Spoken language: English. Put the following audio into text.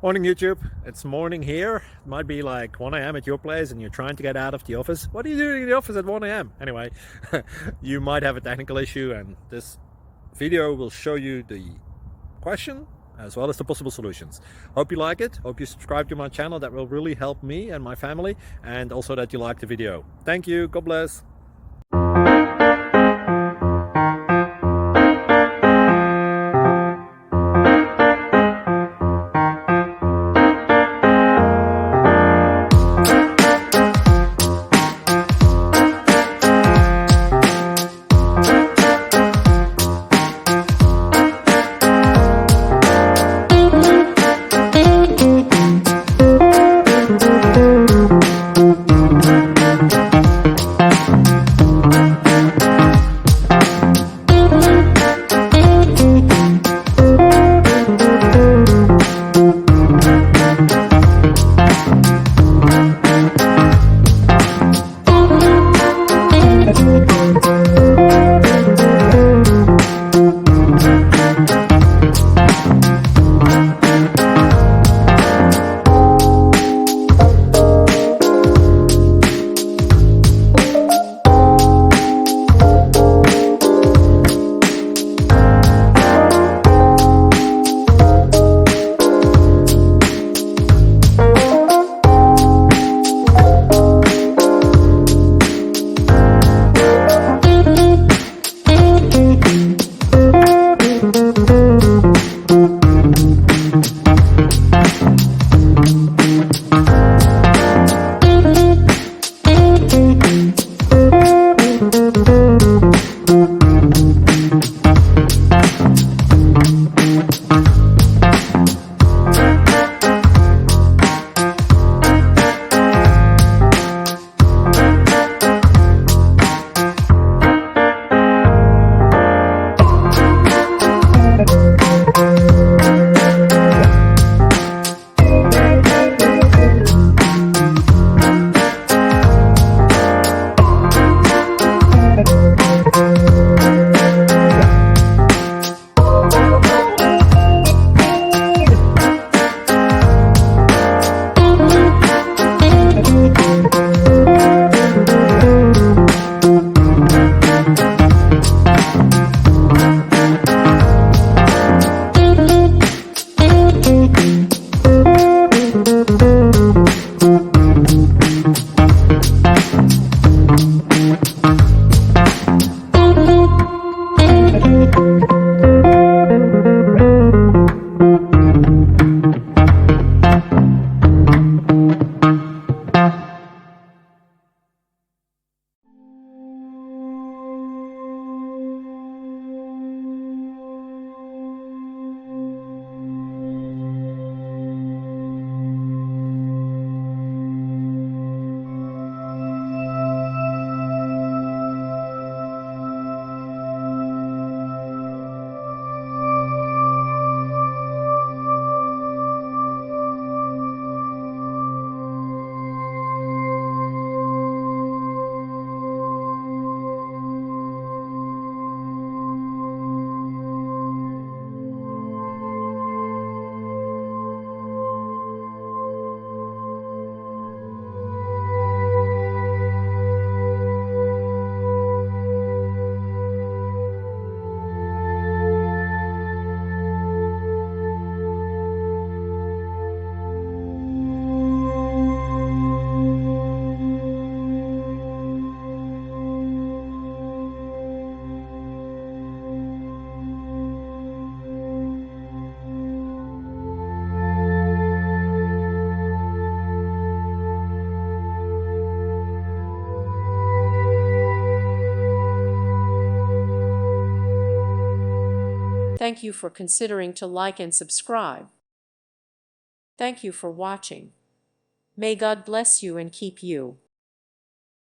Morning YouTube, it's morning here. It might be like 1 a.m. at your place and you're trying to get out of the office. What are you doing in the office at 1 a.m.? Anyway, you might have a technical issue and this video will show you the question as well as the possible solutions. Hope you like it, hope you subscribe to my channel. That will really help me and my family, and also that you like the video. Thank you, God bless. Thank you for considering to like and subscribe. Thank you for watching. May God bless you and keep you.